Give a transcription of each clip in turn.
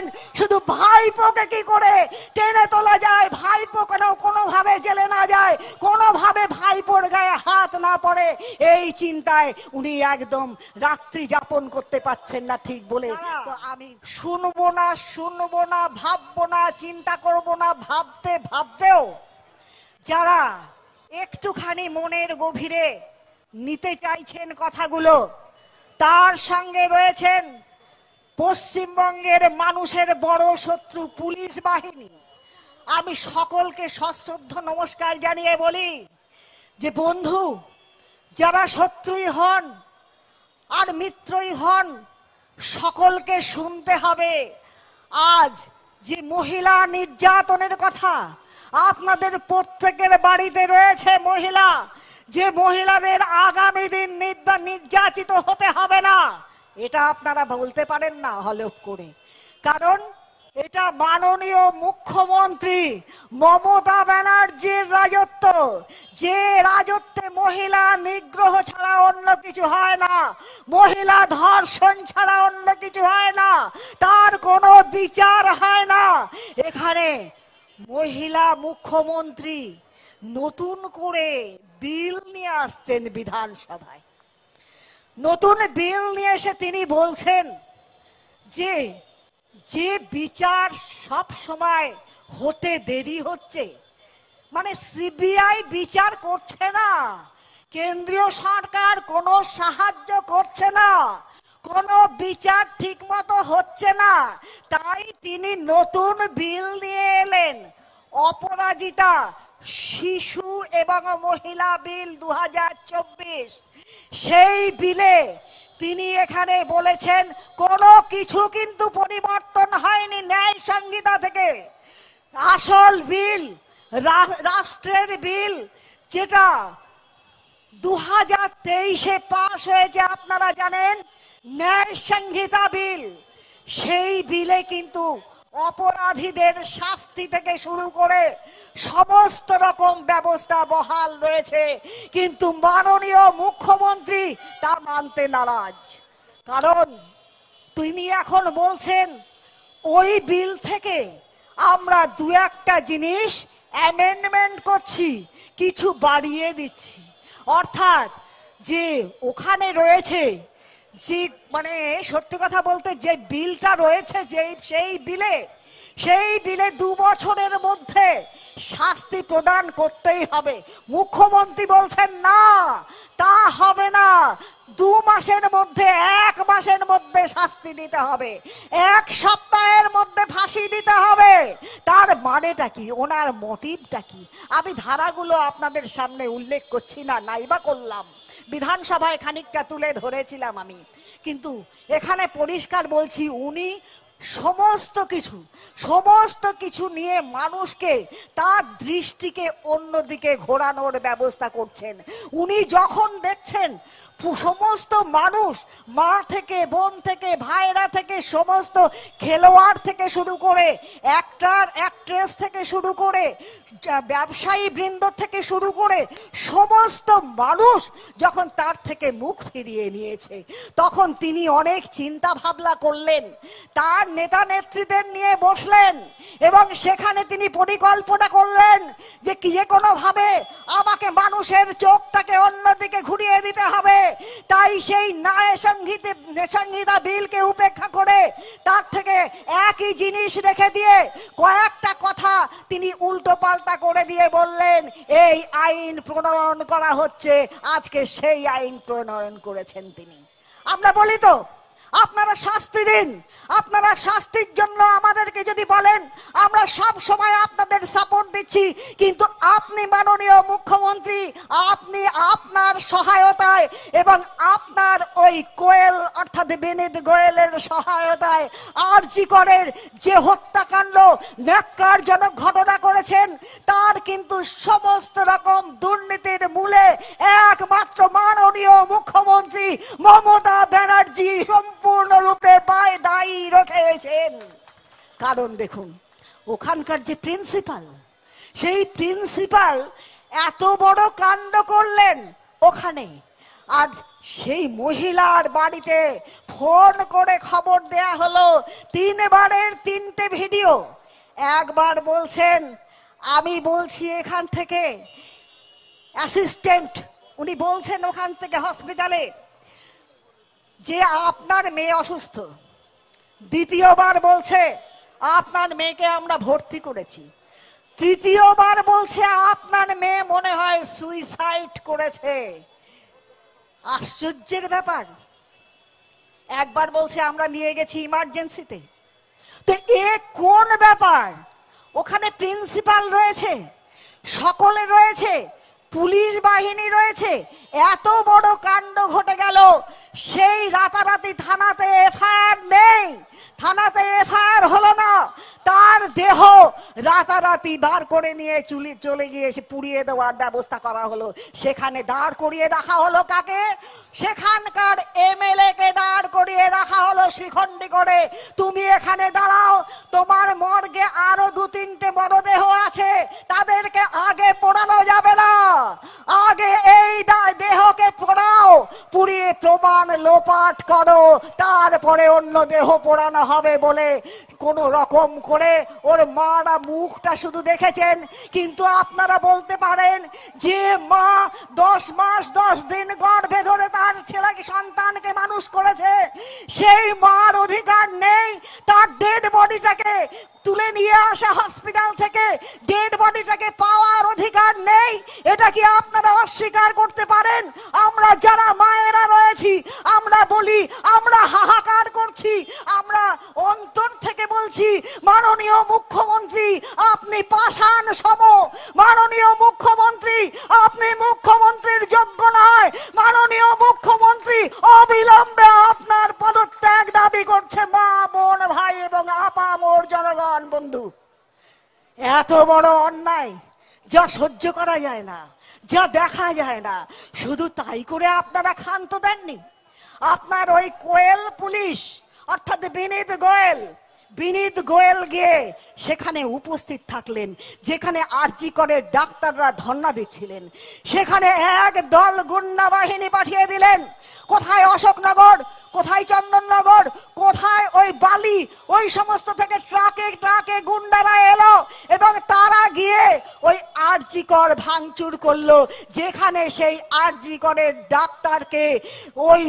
বলছেন শুধু ভাইপোকে কি করে টেনে তোলা যায়, ভাইপো কোনোভাবে জেলে না যায়, কোনোভাবে ভাইপোর গায়ে হাত না পড়ে, এই চিন্তায় উনি একদম রাত্রি যাপন করতে পাচ্ছেন না ঠিক বলে। তো আমি শুনবো না, ভাববো না, চিন্তা করবো না, ভাবতেও যারা একটুখানি মনের গভীরে নিতে চাইছেন কথাগুলো, তার সঙ্গে রয়েছেন পশ্চিমবঙ্গের মানুষের বড় শত্রু পুলিশ বাহিনী। আমি সকলকে সশ্রদ্ধ নমস্কার জানিয়ে বলি যে বন্ধু, যারা শত্রুই হন আর মিত্রই হন, সকলকে শুনতে হবে। আজ যে মহিলা নির্যাতনের কথা, আপনাদের প্রত্যেকের বাড়িতে রয়েছে মহিলা, যে মহিলাদের আগামী দিন নির্যাতিত হতে হবে না, এটা আপনারা বলতে পারেন না হলফ করে। কারণ এটা মাননীয় মুখ্যমন্ত্রী মমতা ব্যানার্জির রাজত্ব, যে রাজত্বে মহিলা নিগ্রহ ছাড়া অন্য কিছু হয় না, মহিলা ধর্ষণ ছাড়া অন্য কিছু হয় না, তার কোনো বিচার হয় না। এখানে মহিলা মুখ্যমন্ত্রী নতুন করে বিল নিয়ে আসছেন বিধানসভায়। নতুন বিল নিয়ে এসে তিনি বলছেন যে যে বিচার সব সময় হতে দেরি হচ্ছে, মানে সিবিআই বিচার করছে না, কেন্দ্রীয় সরকার কোনো সাহায্য করছে না, কোনো বিচার ঠিক মতো হচ্ছে না, তাই তিনি নতুন বিল নিয়ে এলেন, অপরাজিতা শিশু এবং মহিলা বিল 2024। সেই বিলে তিনি এখানে বলেছেন কোনো কিছু কিন্তু পরিবর্তন হয়নি ন্যায় সংহিতা থেকে। আসল বিল, রাষ্ট্রের বিল, যেটা 2023-এ পাশ হয়েছে, আপনারা জানেন, ন্যায় সংহিতা বিল, সেই বিলে কিন্তু অপরাধীদের শাস্তি থেকে শুরু করে সমস্ত রকম ব্যবস্থা বহাল রয়েছে, কিন্তু মাননীয় মুখ্যমন্ত্রী তা মানতে নারাজ। কারণ তিনি এখন বলছেন ওই বিল থেকে আমরা দু একটা জিনিস অ্যামেন্ডমেন্ট করছি, কিছু বাড়িয়ে দিচ্ছি। অর্থাৎ যে ওখানে রয়েছে, যে মানে সত্যি কথা বলতে যে বিলটা রয়েছে, যে সেই বিলে 2 বছরের মধ্যে শাস্তি প্রদান করতেই হবে। মুখ্যমন্ত্রী বলছেন না, তা হবে না, 2 মাসের মধ্যে, 1 মাসের মধ্যে শাস্তি দিতে হবে, 1 সপ্তাহের মধ্যে ফাঁসি দিতে হবে। তার মানেটা কি, ওনার মোটিভটা কি, আমি ধারাগুলো আপনাদের সামনে উল্লেখ করছি না, নাইবা করলাম, বিধানসভায় খানিকটা তুলে ধরেছিলাম আমি, কিন্তু এখানে পরিষ্কার বলছি উনি সমস্ত কিছু নিয়ে মানুষকে, তার দৃষ্টিকে অন্যদিকে ঘোরানোর ব্যবস্থা করছেন। উনি যখন দেখছেন সমস্ত মানুষ, মা থেকে বোন থেকে ভাইরা থেকে সমস্ত খেলোয়াড় থেকে শুরু করে অ্যাক্টর অ্যাক্ট্রেস থেকে শুরু করে ব্যবসায়ী বৃন্দ থেকে শুরু করে সমস্ত মানুষ যখন তার থেকে মুখ ফিরিয়ে নিয়েছে, তখন তিনি অনেক চিন্তা ভাবনা করলেন, তার নেতা নেত্রীদের নিয়ে বসলেন এবং সেখানে তিনি পরিকল্পনা করলেন যে যে কোনো ভাবে আমাকে মানুষের চোখটাকে অন্যদিকে ঘুরিয়ে দিতে হবে। তাই সেই ন্যায় সংহিতা বিলকে উপেক্ষা করে তার থেকে একই জিনিস রেখে দিয়ে কয়েকটা কথা তিনি উল্টো পাল্টা করে দিয়ে বললেন এই আইন প্রণয়ন করা হচ্ছে। আজকে সেই আইন প্রণয়ন করেছেন তিনি। আমরা বলি তো আপনারা শাস্তি দিন, আপনারা শাস্তির জন্য আমাদেরকে যদি বলেন আমরা সব সময় আপনাদের সাপোর্ট দিচ্ছি, কিন্তু আপনি মাননীয় মুখ্যমন্ত্রী, আপনি আপনার সহায়তায় এবং আপনার ওই কোয়েল অর্থাৎ বিনীত গোয়েলের সহায়তায় আরজি করের যে হত্যাকাণ্ড ন্যাক্কারজনক ঘটনা করেছেন, তার কিন্তু সমস্ত রকম দুর্নীতির মূলে একমাত্র মাননীয় মুখ্যমন্ত্রী মমতা ব্যানার্জি সম্পূর্ণরূপে দায়ী রেখেছেন। কারণ দেখুন ওখানকার যে প্রিন্সিপাল, সেই প্রিন্সিপাল এত বড় কাণ্ড করলেন ওখানে, আর সেই মহিলার বাড়িতে ফোন করে খবর দেয়া হলো, 3 বারের 3টে ভিডিও। একবার বলছেন, আমি বলছি এখান থেকে, অ্যাসিস্ট্যান্ট উনি বলছেন ওখান থেকে হসপিটালে যে আপনার মেয়ে অসুস্থ। দ্বিতীয়বার বলছে আপনার মেয়েকে আমরা ভর্তি করেছি। তৃতীয়বার বলছে আপনার মেয়ে মনে হয় সুইসাইড করেছে। আশ্চর্যের ব্যাপার। একবার বলছে আমরা নিয়ে গেছি ইমার্জেন্সিতে। তো এ কোন ব্যাপার? ওখানে প্রিন্সিপাল রয়েছে, সকলে রয়েছে, পুলিশ বাহিনী রয়েছে, এত বড় কাণ্ড ঘটে গেল, সেই রাতারাতি থানাতে এফআইআর নেই, থানাতে এফআইআর হলো না, তার দেহ রাতারাতি বার করে নিয়ে চলে গিয়ে পুড়িয়ে দেওয়ার ব্যবস্থা করা হলো। সেখানে দাঁড় করিয়ে রাখা হলো কাকে? সেখানকার এমএলএ কে দাঁড় করিয়ে রাখা হলো শিখণ্ডি করে। তুমি এখানে দাঁড়াও, তোমার মর্গে আরো 2-3টে মরদেহ আছে, তাদেরকে আগে পোড়ানো যাবে না, আগে এই দেহকে পোড়াও, পুড়িয়ে প্রমাণ লোপাট করো, তারপরে অন্য দেহ পোড়ানো হবে বলে কোন রকম করে ওর মারা মুখটা শুধু দেখেছেন। কিন্তু আপনারা বলতে পারেন যে মা 10 মাস 10 দিন গর্ভে ধরে তার ছেলেকে সন্তানকে মানুষ করেছে, সেই মার অধিকার নেই তার ডেড বডিটাকে তুলে নিয়ে আসা হসপিটাল থেকে, ডেড বডিটাকে পাওয়ার অধিকার নেই? এটা কি আপনারা অস্বীকার করতে পারেন? আমরা যারা মায়েরা রয়েছি আমরা বলি, আমরা হাহাকার করছি, আমরা অন্তর থেকে বলছি, মাননীয় মুখ্যমন্ত্রী আপনি পাষাণ সম, মাননীয় মুখ্যমন্ত্রী আপনি মুখ্যমন্ত্রীর যোগ্য নয়, মাননীয় মুখ্যমন্ত্রী অবিলম্বে আপনার পদত্যাগ দাবি করছে মা, বোন, ভাই এবং আপামর জনগণ বন্ধু। এত বড় অন্যায় যা সহ্য করা যায় না, যা দেখা যায় না, শুধু তাই করে আপনারা ক্ষান্ত দেননি। আপনার ওই কোয়েল পুলিশ অর্থাৎ বিনীত গোয়েল গিয়ে সেখানে উপস্থিত থাকলেন, যেখানে আরজি করে ডাক্তাররা ধর্ণা দিচ্ছিলেন, সেখানে এক দল গুন্ডা বাহিনী পাঠিয়ে দিলেন। কোথায় অশোকনগর, কোথায় চন্দননগর, কোথায় ওই বালি, ওই সমস্ত থেকে ট্রাকে ট্রাকে গুন্ডারা এলো এবং তারা গিয়ে ওই আরজি কর ভাঙচুর করলো, যেখানে সেই আরজি করের ডাক্তারকে ওই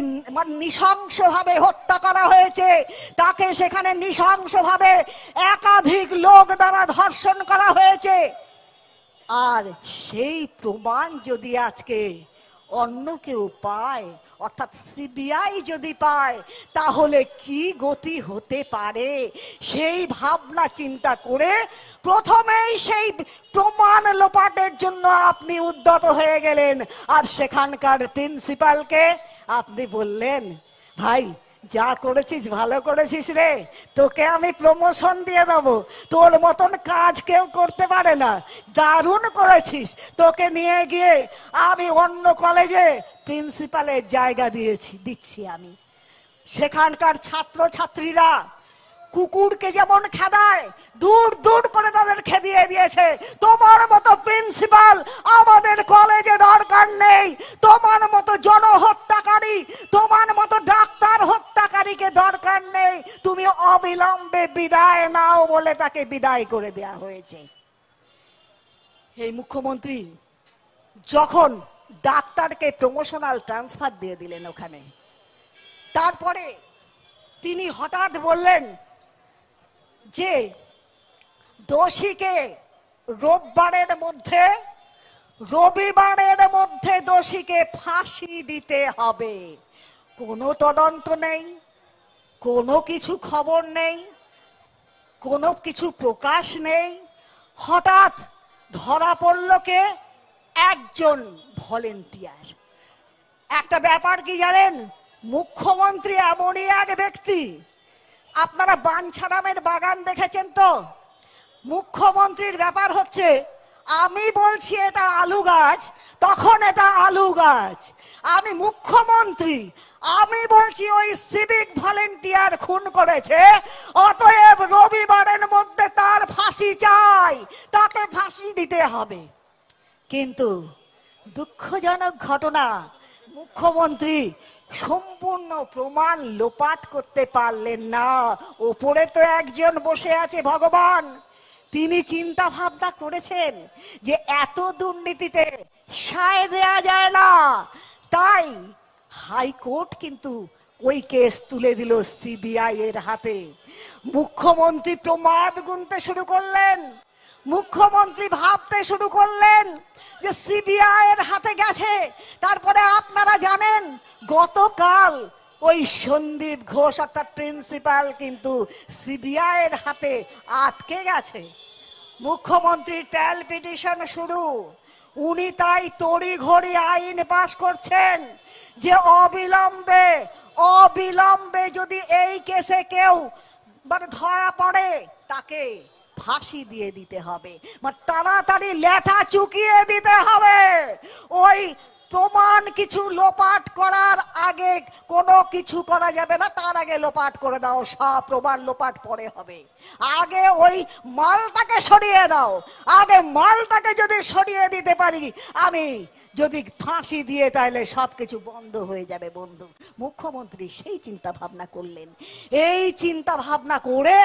নৃশংসভাবে হত্যা করা হয়েছে। তাকে সেখানে নৃশংসভাবে একাধিক লোক দ্বারা ধর্ষণ করা হয়েছে। আর সেই প্রমাণ যদি আজকে অন্য কেউ পায়, অর্থাৎ সিবিআই যদি পায়, তাহলে কি গতি হতে পারে সেই ভাবনা চিন্তা করে প্রথমেই সেই প্রমাণ লোপাটের জন্য আপনি উদ্যত হয়ে গেলেন। আর সেখানকার প্রিন্সিপালকে আপনি বললেন, ভাই যা করেছিস ভালো করেছিস রে, তোকে আমি প্রমোশন দিয়ে দেবো, তোর মতন কাজ কেউ করতে পারে না, দারুণ করেছিস, তোকে নিয়ে গিয়ে আমি অন্য কলেজে প্রিন্সিপালের জায়গা দিচ্ছি আমি। সেখানকার ছাত্র ছাত্রীরা কুকুরকে যেমন খেদায়, দূর দূর করে তাদের খেদিয়ে দিয়েছে। তোমার মতো প্রিন্সিপাল আমাদের কলেজে দরকার নেই, তোমার মতো জনহত্যাকারী, তোমার মতো ডাক্তার হত্যাকারীকে দরকার নেই, তুমি অবিলম্বে বিদায় নাও বলে তাকে বিদায় করে দেয়া হয়েছে। এই মুখ্যমন্ত্রী যখন ডাক্তারকে প্রমোশনাল ট্রান্সফার দিয়ে দিলেন ওখানে, তারপরে তিনি হঠাৎ বললেন যে দোষীকে রবিবারের মধ্যে দোষীকে ফাঁসি দিতে হবে। কোনো তদন্ত নেই, কোনো কিছু খবর নেই, কোনো কিছু প্রকাশ নেই। হঠাৎ ধরা পড়ল কে? একজন ভলেন্টিয়ার। একটা ব্যাপার কি জানেন, মুখ্যমন্ত্রী এমনই এক ব্যক্তি, আপনারা বাঞ্ছারামের বাগান দেখেছেন তো? মুখ্যমন্ত্রীর ব্যাপার হচ্ছে, আমি বলছি এটা আলু গাছ, তখন এটা আলু গাছ। আমি মুখ্যমন্ত্রী, আমি বলছি ওই সিভিক ভলেন্টিয়ার খুন করেছে, অতএব রবিবারের মধ্যে তার ফাঁসি চাই, তাকে ফাঁসি দিতে হবে। কিন্তু দুঃখজনক ঘটনা, মুখ্যমন্ত্রী সম্পূর্ণ প্রমাণ লোপাট করতে পারলেন না। ওপরে তো একজন বসে আছে ভগবান, তিনি চিন্তা ভাবনা করেছেন যে এত দুর্নীতিতে সায় দেয়া যায় না, তাই হাইকোর্ট কিন্তু ওই কেস তুলে দিল সিবিআই এর হাতে। মুখ্যমন্ত্রী প্রমাদ গুনতে শুরু করলেন, মুখ্যমন্ত্রী ভাবতে শুরু করলেন যে সিবিআই এর হাতে গেছে। তারপরে আপনারা জানেন গতকাল ওই সন্দীপ ঘোষ অর্থাৎ প্রিন্সিপাল কিন্তু সিবিআই এর হাতে আটকে গেছে। মুখ্যমন্ত্রীর ট্রায়াল পিটিশন শুরু, উনি তাই তড়িঘড়ি আইন পাশ করছেন যে অবিলম্বে অবিলম্বে যদি এই কেসে কেউ মানে ধরা পড়ে তাকে ফাঁসি দিয়ে দিতে হবে, মানে তাড়াতাড়ি লেঠা চুকিয়ে দিতে হবে। ওই প্রমাণ কিছু লোপাট করার আগে কোনো কিছু করা যাবে না, তার আগে লোপাট করে দাও, সব প্রমাণ লোপাট পরে হবে। আগে ওই মালটাকে সরিয়ে দাও, আগে মালটাকে যদি সরিয়ে দিতে পারি আমি, যদি ফাঁসি দিয়ে তাহলে সবকিছু বন্ধ হয়ে যাবে। বন্ধু, মুখ্যমন্ত্রী সেই চিন্তা ভাবনা করলেন। এই চিন্তা ভাবনা করে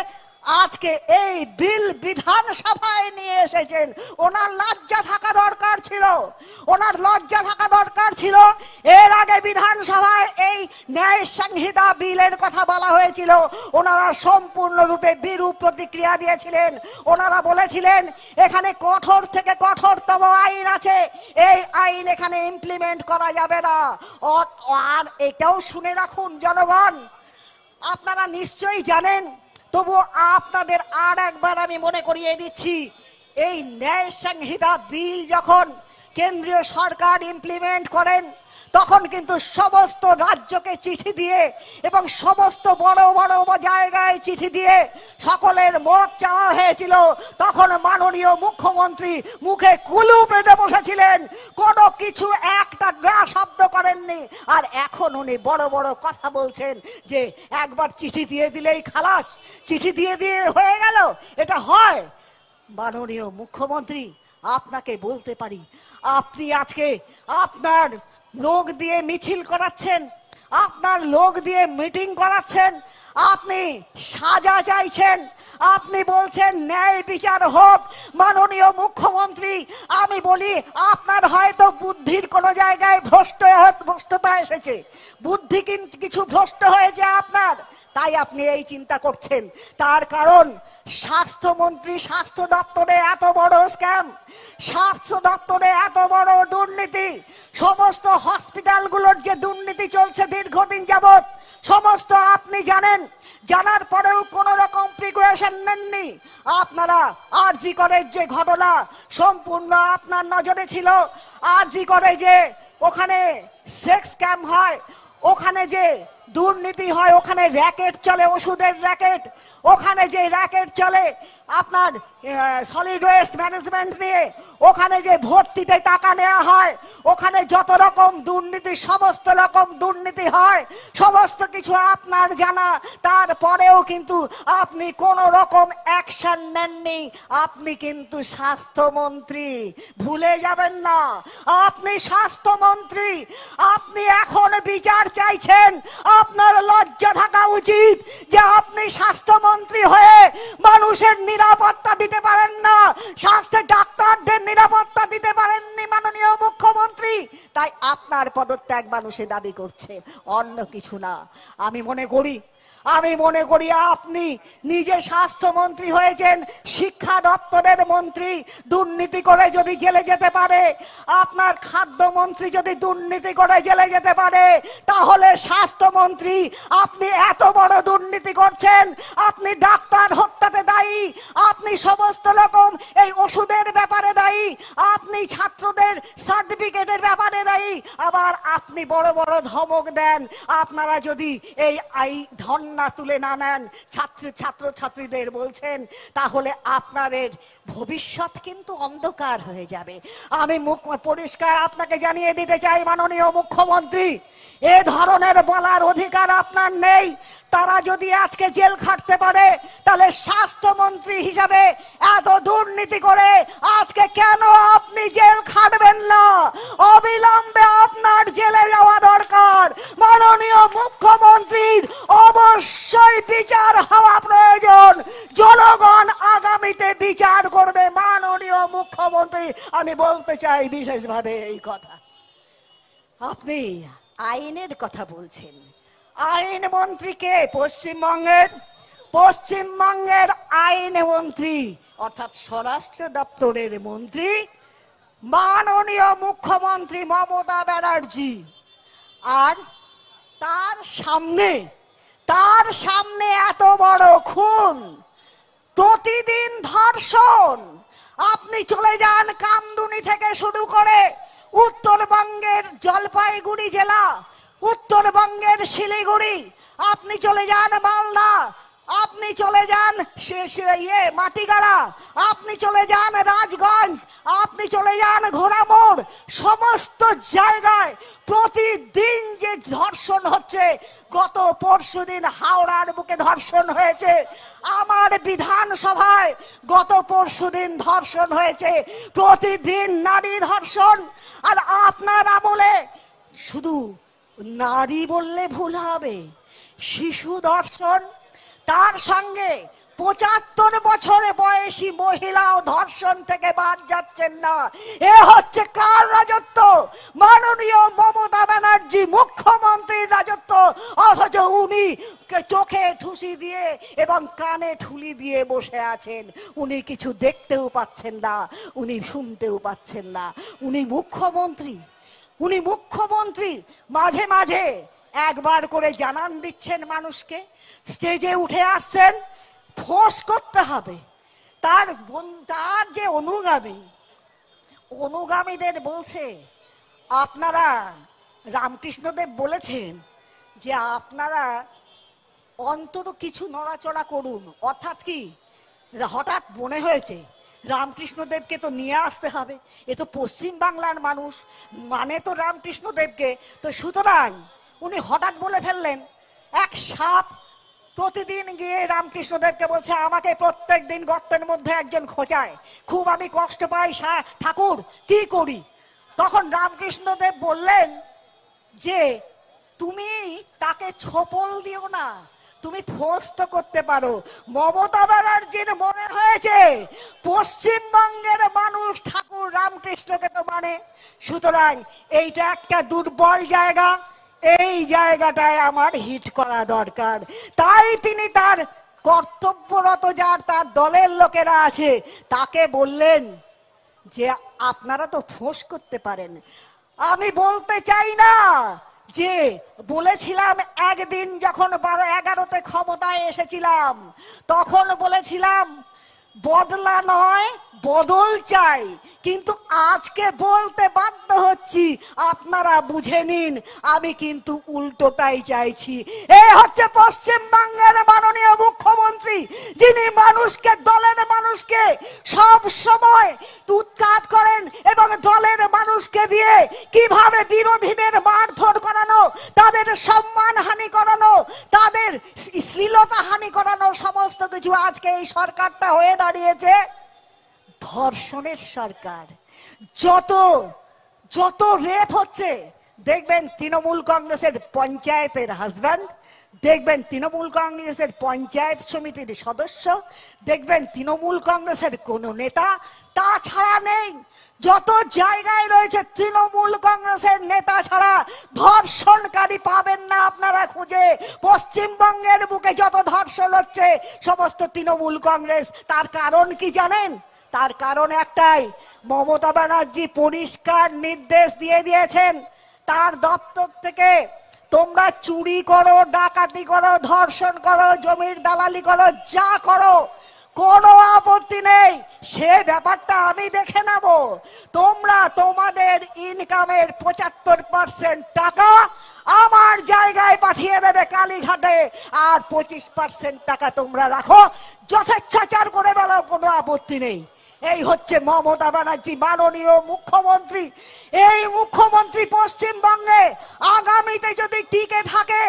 আজকে এই বিল বিধানসভায় নিয়ে এসেছেন। ওনার লজ্জা থাকা দরকার ছিল, ওনার লজ্জা থাকা দরকার ছিল। এর আগে বিধানসভায় এই ন্যায় সংহিতা বিলের কথা বলা হয়েছিল, ওনারা সম্পূর্ণরূপে বিরূপ প্রতিক্রিয়া দিয়েছিলেন। ওনারা বলেছিলেন এখানে কঠোর থেকে কঠোরতম আইন আছে, এই আইন এখানে ইমপ্লিমেন্ট করা যাবে না। আর এটাও শুনে রাখুন জনগণ, আপনারা নিশ্চয়ই জানেন, তবু আপনাদের আর একবার আমি মনে করিয়ে দিচ্ছি, এই ন্যায় সংহিতা বিল যখন কেন্দ্রীয় সরকার ইমপ্লিমেন্ট করেন তখন কিন্তু সমস্ত রাজ্যকে চিঠি দিয়ে এবং সমস্ত বড় বড় জায়গায় চিঠি দিয়ে সকলের মত চাওয়া হয়েছিল। তখন মাননীয় মুখ্যমন্ত্রী মুখে কুলু পেতে বসেছিলেন, কোনো কিছু একটা গা শব্দ করেননি। আর এখন উনি বড় বড় কথা বলছেন যে একবার চিঠি দিয়ে দিলেই খালাস, চিঠি দিয়ে দিয়ে হয়ে গেল। এটা হয়? মাননীয় মুখ্যমন্ত্রী, আপনাকে বলতে পারি, আপনি আজকে আপনার লোক দিয়ে মিছিল করাচ্ছেন, আপনার লোক দিয়ে মিটিং করাচ্ছেন, আপনি সাজা চাইছেন, আপনি বলছেন ন্যায় বিচার হোক। মাননীয় মুখ্যমন্ত্রী, আমি বলি আপনার হয়তো বুদ্ধির কোনো জায়গায় ভ্রষ্টতা এসেছে, বুদ্ধি কিন্তু কিছু ভ্রষ্ট হয়েছে আপনার, তাই আপনি এই চিন্তা করছেন। তার কারণ স্বাস্থ্যমন্ত্রী, স্বাস্থ্য দপ্তরে এত বড় স্ক্যাম, স্বাস্থ্য দপ্তরে এত বড় দুর্নীতি, সমস্ত হসপিটালগুলোর যে দুর্নীতি চলছে দীর্ঘদিন যাবৎ সমস্ত আপনি জানেন, জানার পরেও কোন রকম প্রিকশন নেননি আপনারা। আরজি করের যে ঘটনা সম্পূর্ণ আপনার নজরে ছিল, আরজি করে যে ওখানে সেক্স স্ক্যাম হয়, ওখানে যে দুর্নীতি হয়, ওখানে র্যাকেট চলে, ওষুধের র্যাকেট, ওখানে যে র্যাকেট চলে আপনার সলিড ওয়েস্ট ম্যানেজমেন্ট নিয়ে, ওখানে যে ভর্তিতে টাকা নেওয়া হয়, ওখানে যত রকম দুর্নীতি, সমস্ত রকম দুর্নীতি হয়, সমস্ত কিছু আপনার জানা। তারপরেও কিন্তু আপনি কোন রকম অ্যাকশন নেননি। আপনি কিন্তু স্বাস্থ্যমন্ত্রী, ভুলে যাবেন না আপনি স্বাস্থ্যমন্ত্রী। আপনি এখন বিচার চাইছেন, আপনার লজ্জা থাকা উচিত যে আপনি স্বাস্থ্যমন্ত্রী হয়ে মানুষের নিরাপত্তা দিতে পারেন না, স্বাস্থ্যের ডাক্তারদের নিরাপত্তা দিতে পারেননি মাননীয় মুখ্যমন্ত্রী। তাই আপনার পদত্যাগ মানুষে দাবি করছে, অন্য কিছু না। আমি মনে করি আপনি নিজে স্বাস্থ্যমন্ত্রী হয়েছেন, শিক্ষা দপ্তরের মন্ত্রী দুর্নীতি করে যদি জেলে যেতে পারে, আপনার খাদ্যমন্ত্রী যদি দুর্নীতি করে জেলে যেতে পারে, তাহলে স্বাস্থ্যমন্ত্রী আপনি এত বড় দুর্নীতি করছেন। আপনি ডাক্তার হত্যাতে দায়ী, আপনি সমস্ত রকম এই ওষুধের ব্যাপারে দায়ী, আপনি ছাত্রদের সার্টিফিকেটের ব্যাপারে দায়ী, আবার আপনি বড় বড় ধমক দেন। আপনারা যদি এই ধর্ণা তুলে না নেন, ছাত্রছাত্রীদের বলছেন, তাহলে আপনাদের ভবিষ্যৎ কিন্তু অন্ধকার হয়ে যাবে। আমি পরিষ্কার আপনাকে জানিয়ে দিতে চাই মাননীয় মুখ্যমন্ত্রী, এ ধরনের বলার অধিকার আপনার নেই। তারা যদি আজকে জেল খাটতে পারে, তাহলে স্বাস্থ্যমন্ত্রী হিসাবে এত দুর্নীতি করে আজকে কেন আপনি জেল খাটবেন না? অবিলম্বে আপনার জেলে যাওয়া দরকার। মাননীয় মুখ্যমন্ত্রীর অবশ্যই বিচার হওয়া প্রয়োজন। জনগণ আগামীতে বিচার করবে মাননীয় মুখ্যমন্ত্রী। আমি বলতে চাই বিশেষভাবে এই কথা। আপনি আইনের কথা বলছেন, আইন মন্ত্রীকে পশ্চিমবঙ্গের আইন মন্ত্রী অর্থাৎ স্বরাষ্ট্র দপ্তরের মন্ত্রী মাননীয় মুখ্যমন্ত্রী মমতা ব্যানার্জি। আর তার সামনে এত বড় খুন, প্রতিদিন ধর্ষণ। আপনি চলে যান কামদুনি থেকে শুরু করে উত্তরবঙ্গের জলপাইগুড়ি জেলা, উত্তরবঙ্গের শিলিগুড়ি, আপনি চলে যান মালদা, আপনি চলে যান মাটিগাড়া, আপনি চলে যান রাজগঞ্জ, আপনি চলে যান ঘোড়ামোড়, সমস্ত জায়গায় প্রতিদিন যে ধর্ষণ হচ্ছে। গত পরশুদিন হাওড়ার বুকে ধর্ষণ হয়েছে, আমার বিধানসভায় গত পরশুদিন ধর্ষণ হয়েছে। প্রতিদিন নারী ধর্ষণ। আর আপনার আমলে শুধু নারী বললে ভুল হবে, শিশু ধর্ষণ, তার সঙ্গে ৭৫ বছরে বয়সী মহিলাও ধর্ষণ থেকে বাদ যাচ্ছেন না। এ হচ্ছে কার রাজত্ব? মাননীয় মমতা ব্যানার্জি মুখ্যমন্ত্রীর রাজত্ব। অথচ উনি চোখে ঠুসি দিয়ে এবং কানে ঠুলি দিয়ে বসে আছেন। উনি কিছু দেখতেও পাচ্ছেন না, উনি শুনতেও পাচ্ছেন না। উনি মুখ্যমন্ত্রী মাঝে মাঝে একবার করে জানান দিচ্ছেন মানুষকে, স্টেজে উঠে আসছেন, ফোঁস করতে হবে। তার যে অনুগামীদের বলছে, আপনারা রামকৃষ্ণদেব বলেছেন যে আপনারা অন্তত কিছু নড়াচড়া করুন। অর্থাৎ কি, হঠাৎ মনে হয়েছে রামকৃষ্ণদেবকে তো নিয়ে আসতে হবে, এ তো পশ্চিম বাংলার মানুষ, মানে তো রামকৃষ্ণদেবকে। তো সুতরাং উনি হঠাৎ বলে ফেললেন, এক সাপ প্রতিদিন গিয়ে রামকৃষ্ণদেবকে বলছে, আমাকে প্রত্যেক দিন গর্তের মধ্যে একজন খোঁচায়, খুব আমি কষ্ট পাই ঠাকুর, কি করি? তখন রামকৃষ্ণদেব বললেন যে তুমি তাকে ছোপল দিও না, তুমি ফোঁস তো করতে পারো। মমতা ব্যানার্জির মনে হয়েছে পশ্চিমবঙ্গের মানুষ ঠাকুর রামকৃষ্ণকে তো মানে, সুতরাং এইটা একটা দুর্বল জায়গা, এই জায়গাটায় আমার হিট করা দরকার। তাই তিনি তার কর্তব্যরত তার দলের লোকেরা আছে তাকে বললেন যে আপনারা তো ফোঁস করতে পারেন। আমি বলতে চাই না যে বলেছিলাম একদিন যখন 11তে ক্ষমতায় এসেছিলাম, তখন বলেছিলাম বদলা নয় বদল চাই, কিন্তু আজকে বলতে বাধ্য হচ্ছি, আপনারা বুঝে নিন আমি কিন্তু উল্টোটাই চাইছি। এই হচ্ছে পশ্চিমবঙ্গের মাননীয় মুখ্যমন্ত্রী, যিনি দলের মানুষকে সব সময় উৎখাত করেন এবং দলের মানুষকে দিয়ে কিভাবে বিরোধীদের মারধর করানো, তাদের সম্মান হানি করানো, তাদের শ্লীলতা হানি করানো, সমস্ত কিছু আজকে এই সরকারটা হয়ে দাঁড়িয়েছে ধর্ষণের সরকার। যত রেপ হচ্ছে দেখবেন তৃণমূল কংগ্রেসের পঞ্চায়েতের হাজব্যান্ড, দেখবেন তৃণমূল কংগ্রেসের পঞ্চায়েত সমিতির সদস্য, দেখবেন তৃণমূল কংগ্রেসের কোন নেতা, তাছাড়া নেই। যত জায়গায় রয়েছে তৃণমূল কংগ্রেসের নেতা ছাড়া ধর্ষণকারী পাবেন না আপনারা খুঁজে। পশ্চিমবঙ্গের বুকে যত ধর্ষণ হচ্ছে সমস্ত তৃণমূল কংগ্রেস। তার কারণ কি জানেন? তার কারণ একটাই, মমতা ব্যানার্জি পরিষ্কার নির্দেশ দিয়ে দিয়েছেন তার দপ্তর থেকে, তোমরা চুরি করো, ডাকাতি করো, ধর্ষণ করো, জমির দালালি করো, যা করো কোনো আপত্তি নেই, সে ব্যাপারটা আমি দেখে নেব। তোমরা তোমাদের ইনকামের ৭৫% টাকা আমার জায়গায় পাঠিয়ে দেবে কালীঘাটে, আর 25% টাকা তোমরা রাখো, যথেচ্ছাচার করে বেলাও কোনো আপত্তি নেই। এই হচ্ছে মমতা ব্যানার্জি, মাননীয় মুখ্যমন্ত্রী। এই মুখ্যমন্ত্রী পশ্চিমবঙ্গে আগামীতে যদি টিকে থাকে,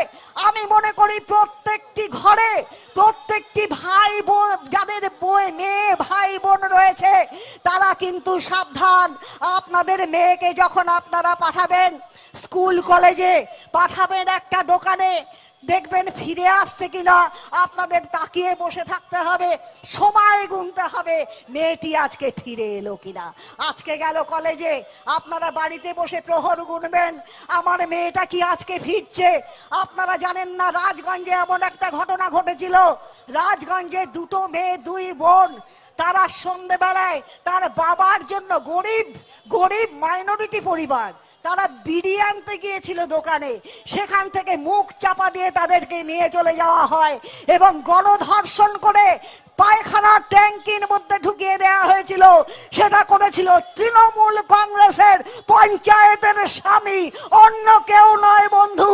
আমি মনে করি প্রত্যেকটি ঘরে, প্রত্যেকটি ভাই বোন, যাদের মেয়ে ভাই বোন রয়েছে, তারা কিন্তু সাবধান। আপনাদের মেয়েকে যখন আপনারা পাঠাবেন স্কুল কলেজে, পাঠাবেন একটা দোকানে, দেখবেন ফিরে আসছে কিনা আপনাদের তাকিয়ে বসে থাকতে হবে, সময় গুনতে হবে মেয়েটি আজকে ফিরে এলো কিনা। আজকে গেল কলেজে, আপনারা বাড়িতে বসে প্রহর গুনবেন আমার মেয়েটা কি আজকে ফিরছে। আপনারা জানেন না রাজগঞ্জে এমন একটা ঘটনা ঘটেছিল, রাজগঞ্জে দুটো মেয়ে দুই বোন, তারা সন্ধ্যেবেলায় তার বাবার জন্য, গরিব মাইনরিটি পরিবার, তারা বিড়ি আনতে গিয়েছিল দোকানে, সেখান থেকে মুখ চাপা দিয়ে তাদেরকে নিয়ে চলে যাওয়া হয় এবং গণধর্ষণ করে পায়খানার ট্যাঙ্কির মধ্যে ঢুকিয়ে দেওয়া হয়েছিল। সেটা করেছিল তৃণমূল কংগ্রেসের পঞ্চায়েতের স্বামী, অন্য কেউ নয় বন্ধু।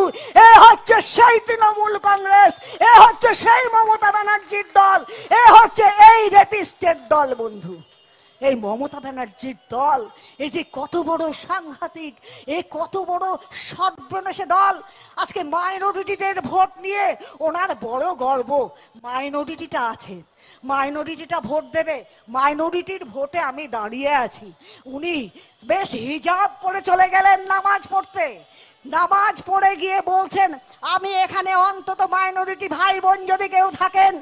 এ হচ্ছে সেই তৃণমূল কংগ্রেস, এ হচ্ছে সেই মমতা ব্যানার্জির দল, এ হচ্ছে এই রেপিস্টের দল বন্ধু। এই মমতা ব্যানার্জির দল, এই যে কত বড় সাংঘাতিক, এ কত বড় সর্বনাশী দল। আজকে মাইনরিটিদের ভোট নিয়ে ওনার বড় গর্ব, মাইনরিটিটা আছে, মাইনরিটিটা ভোট দেবে, মাইনরিটির ভোটে আমি দাঁড়িয়ে আছি। উনি বেশ হিজাব পরে চলে গেলেন নামাজ পড়তে, নামাজ পড়ে গিয়ে বলছেন আমি এখানে অন্তত মাইনরিটি ভাই বোন যদি কেউ থাকেন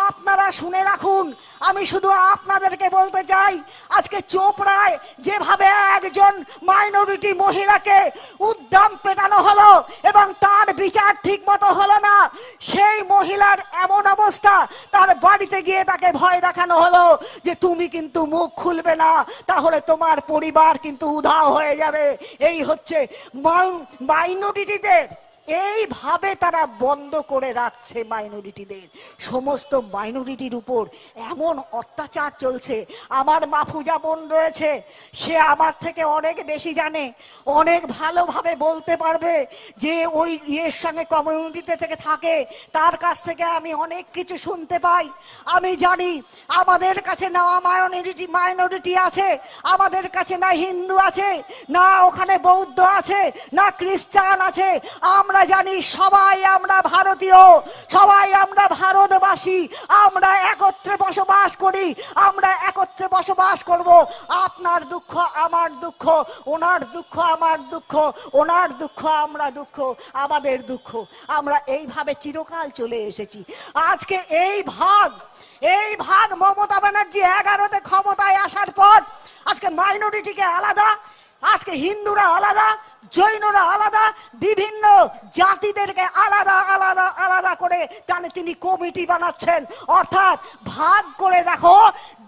আপনারা শুনে রাখুন। আমি শুধু আপনাদেরকে বলতে চাই, আজকে চোপড়ায় যেভাবে একজন মাইনরিটি মহিলাকে উদ্দাম পেটানো হলো এবং তার বিচার ঠিক মতো হলো না, সেই মহিলার এমন অবস্থা, তার বাড়িতে গিয়ে তাকে ভয় দেখানো হলো যে তুমি কিন্তু মুখ খুলবে না, তাহলে তোমার পরিবার কিন্তু উধাও হয়ে যাবে। এই হচ্ছে মাইনরিটিদের, এইভাবে তারা বন্ধ করে রাখছে মাইনরিটিদের। সমস্ত মাইনরিটির উপর এমন অত্যাচার চলছে। আমার মাফুজা বোন রয়েছে, সে আমার থেকে অনেক বেশি জানে, অনেক ভালোভাবে বলতে পারবে যে ওই ইয়ের সঙ্গে কমিউনিটিতে থেকে থাকে, তার কাছ থেকে আমি অনেক কিছু শুনতে পাই। আমি জানি আমাদের কাছে না মাইনরিটি আছে, আমাদের কাছে না হিন্দু আছে, না ওখানে বৌদ্ধ আছে, না খ্রিস্টান আছে। আমরা জানি সবাই আমরা ভারতীয়, সবাই আমরা ভারতবাসী, আমরা একত্রে বসবাস করি, আমরা একত্রে বসবাস করব। আপনার দুঃখ আমার দুঃখ, ওনার দুঃখ আমার দুঃখ, ওনার দুঃখ আমরা দুঃখ, আমাদের দুঃখ, আমরা এইভাবে চিরকাল চলে এসেছি। আজকে এই ভাগ মমতা ব্যানার্জি 11তে ক্ষমতায় আসার পর আজকে মাইনরিটিকে আলাদা, আজকে হিন্দুরা আলাদা, জৈনরা আলাদা, বিভিন্ন জাতিদেরকে আলাদা আলাদা আলাদা করে তিনি কমিটি বানাচ্ছেন। অর্থাৎ ভাগ করে দেখো,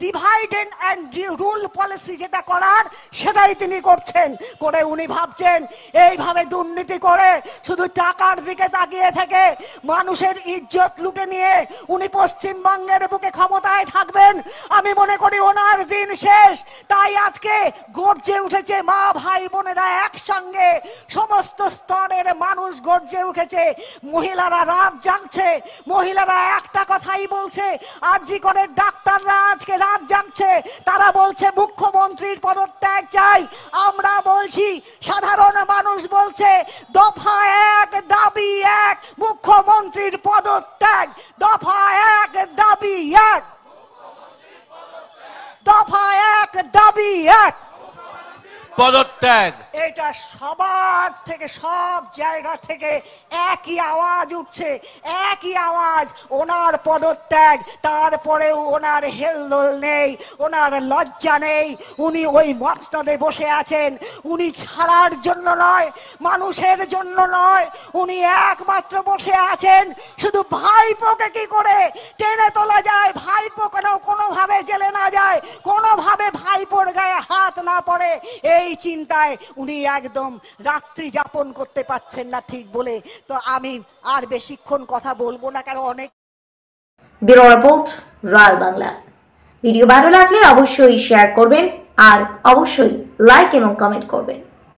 ডিভাইড এন্ড রুল পলিসি যেটা করার সেটাই তিনি করছেন। করে উনি ভাবছেন এইভাবে দুর্নীতি করে শুধু টাকার দিকে তাকিয়ে থেকে মানুষের ইজ্জত লুটে নিয়ে উনি পশ্চিমবঙ্গের বুকে ক্ষমতায় থাকবেন। আমি মনে করি ওনার দিন শেষ। তাই আজকে গর্জে উঠেছে মা ভাই বোনেরা একসঙ্গে, সমস্ত স্তরের মানুষ গর্জে উঠেছে, মহিলারা রাত জাগছে, মহিলারা একটা কথাই বলছে, আরজি করে ডাক্তাররা আজকে রাত জাগছে, তারা বলছে মুখ্যমন্ত্রীর পদত্যাগ চাই। আমরা বলছি, সাধারণ মানুষ বলছে দফা 1 দাবি 1, মুখ্যমন্ত্রীর পদত্যাগ। দফা 1 দাবি 1, দফা 1 দাবি 1 পদত্যাগ। এটা সবার থেকে, সব জায়গা থেকে একই আওয়াজ উঠছে, একই আওয়াজ, ওনার পদত্যাগ। তারপরেও ওনার হেলদোল নেই, ওনার লজ্জা নেই। উনি ওই মসনদে বসে আছেন, উনি ছাড়ার জন্য নয়, মানুষের জন্য নয়, উনি একমাত্র বসে আছেন শুধু ভাইপোকে কি করে টেনে তোলা যায়, ভাইপো কোনোভাবে জেলে না যায়, কোনোভাবে ভাইপোর গায়ে হাত না পড়ে, এই চিন্তায় উনি একদম রাত্রি যাপন করতে পারছেন না ঠিক বলে। তো আমি আর বেশিক্ষণ কথা বলবো না, কারণ অনেক। Bureau report, royal Bangla. Video ভালো লাগলে অবশ্যই শেয়ার করবেন আর অবশ্যই লাইক এবং কমেন্ট করবেন।